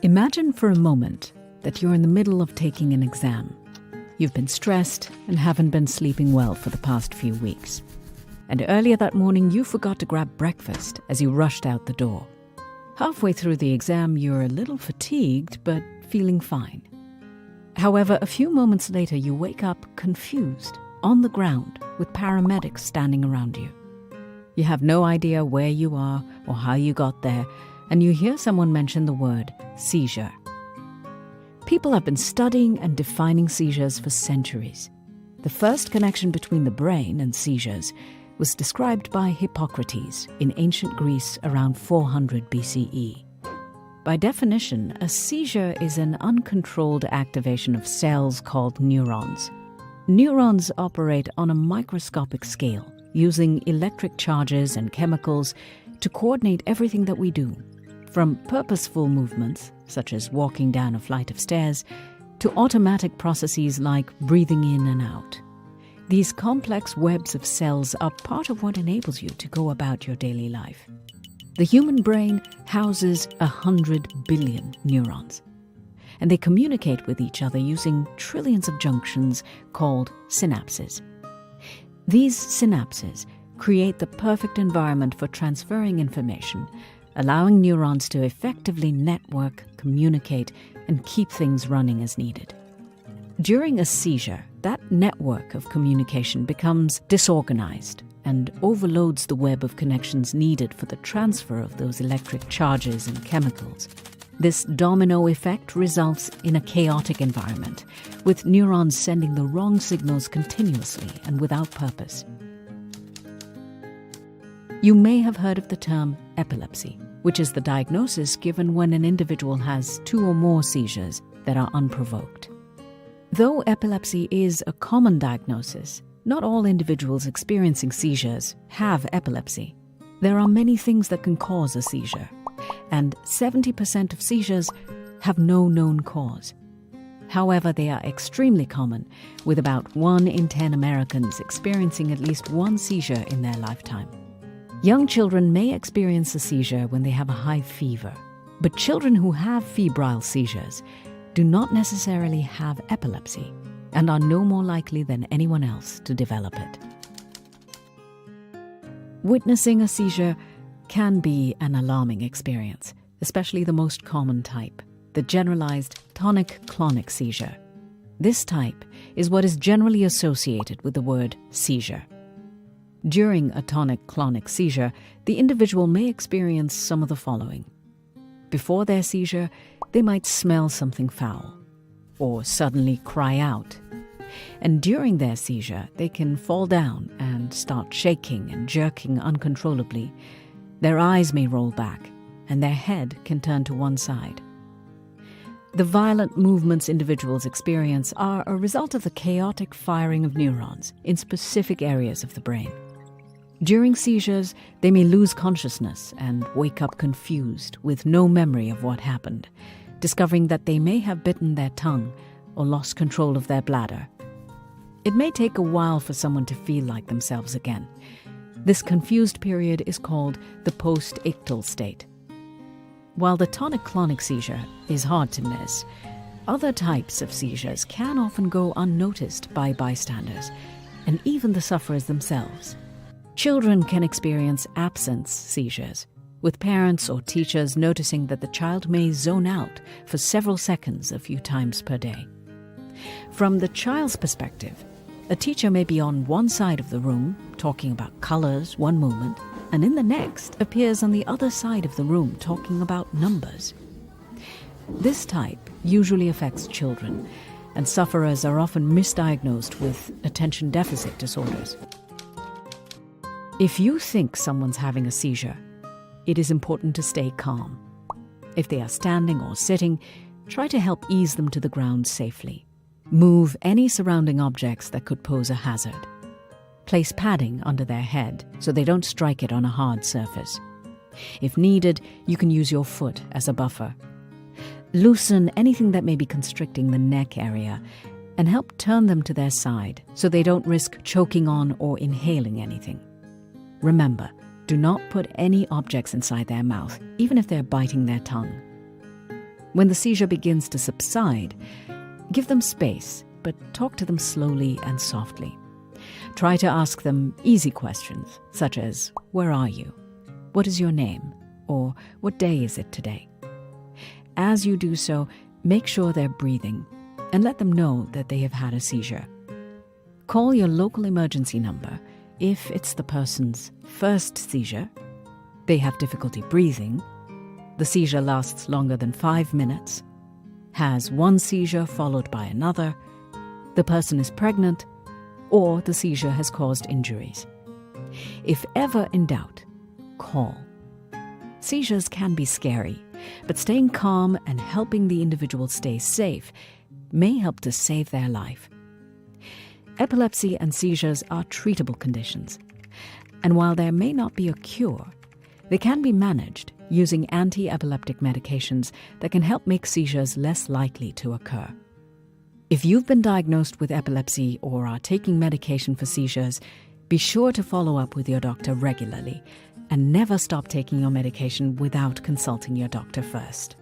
Imagine for a moment that you're in the middle of taking an exam. You've been stressed and haven't been sleeping well for the past few weeks. And earlier that morning, you forgot to grab breakfast as you rushed out the door. Halfway through the exam, you're a little fatigued, but feeling fine. However, a few moments later, you wake up confused, on the ground, with paramedics standing around you. You have no idea where you are or how you got there, and you hear someone mention the word seizure. People have been studying and defining seizures for centuries. The first connection between the brain and seizures was described by Hippocrates in ancient Greece around 400 BCE. By definition, a seizure is an uncontrolled activation of cells called neurons. Neurons operate on a microscopic scale, using electric charges and chemicals to coordinate everything that we do, from purposeful movements, such as walking down a flight of stairs, to automatic processes like breathing in and out. These complex webs of cells are part of what enables you to go about your daily life. The human brain houses 100 billion neurons, and they communicate with each other using trillions of junctions called synapses. These synapses create the perfect environment for transferring information, allowing neurons to effectively network, communicate, and keep things running as needed. During a seizure, that network of communication becomes disorganized and overloads the web of connections needed for the transfer of those electric charges and chemicals. This domino effect results in a chaotic environment, with neurons sending the wrong signals continuously and without purpose. You may have heard of the term epilepsy, which is the diagnosis given when an individual has 2 or more seizures that are unprovoked. Though epilepsy is a common diagnosis, not all individuals experiencing seizures have epilepsy. There are many things that can cause a seizure, and 70% of seizures have no known cause. However, they are extremely common, with about 1 in 10 Americans experiencing at least one seizure in their lifetime. Young children may experience a seizure when they have a high fever, but children who have febrile seizures do not necessarily have epilepsy and are no more likely than anyone else to develop it. Witnessing a seizure can be an alarming experience, especially the most common type, the generalized tonic-clonic seizure. This type is what is generally associated with the word seizure. During a tonic-clonic seizure, the individual may experience some of the following. Before their seizure, they might smell something foul, or suddenly cry out. And during their seizure, they can fall down and start shaking and jerking uncontrollably. Their eyes may roll back, and their head can turn to one side. The violent movements individuals experience are a result of the chaotic firing of neurons in specific areas of the brain. During seizures, they may lose consciousness and wake up confused with no memory of what happened, discovering that they may have bitten their tongue or lost control of their bladder. It may take a while for someone to feel like themselves again. This confused period is called the post-ictal state. While the tonic-clonic seizure is hard to miss, other types of seizures can often go unnoticed by bystanders and even the sufferers themselves. Children can experience absence seizures, with parents or teachers noticing that the child may zone out for several seconds a few times per day. From the child's perspective, a teacher may be on one side of the room talking about colors one moment, and in the next appears on the other side of the room talking about numbers. This type usually affects children, and sufferers are often misdiagnosed with attention deficit disorders. If you think someone's having a seizure, it is important to stay calm. If they are standing or sitting, try to help ease them to the ground safely. Move any surrounding objects that could pose a hazard. Place padding under their head so they don't strike it on a hard surface. If needed, you can use your foot as a buffer. Loosen anything that may be constricting the neck area and help turn them to their side so they don't risk choking on or inhaling anything. Remember, do not put any objects inside their mouth, even if they're biting their tongue. When the seizure begins to subside, give them space, but talk to them slowly and softly. Try to ask them easy questions, such as, "Where are you? What is your name?" or "What day is it today?" As you do so, make sure they're breathing and let them know that they have had a seizure. Call your local emergency number if it's the person's first seizure, they have difficulty breathing, the seizure lasts longer than 5 minutes, has one seizure followed by another, the person is pregnant, or the seizure has caused injuries. If ever in doubt, call. Seizures can be scary, but staying calm and helping the individual stay safe may help to save their life. Epilepsy and seizures are treatable conditions, and while there may not be a cure, they can be managed using anti-epileptic medications that can help make seizures less likely to occur. If you've been diagnosed with epilepsy or are taking medication for seizures, be sure to follow up with your doctor regularly and never stop taking your medication without consulting your doctor first.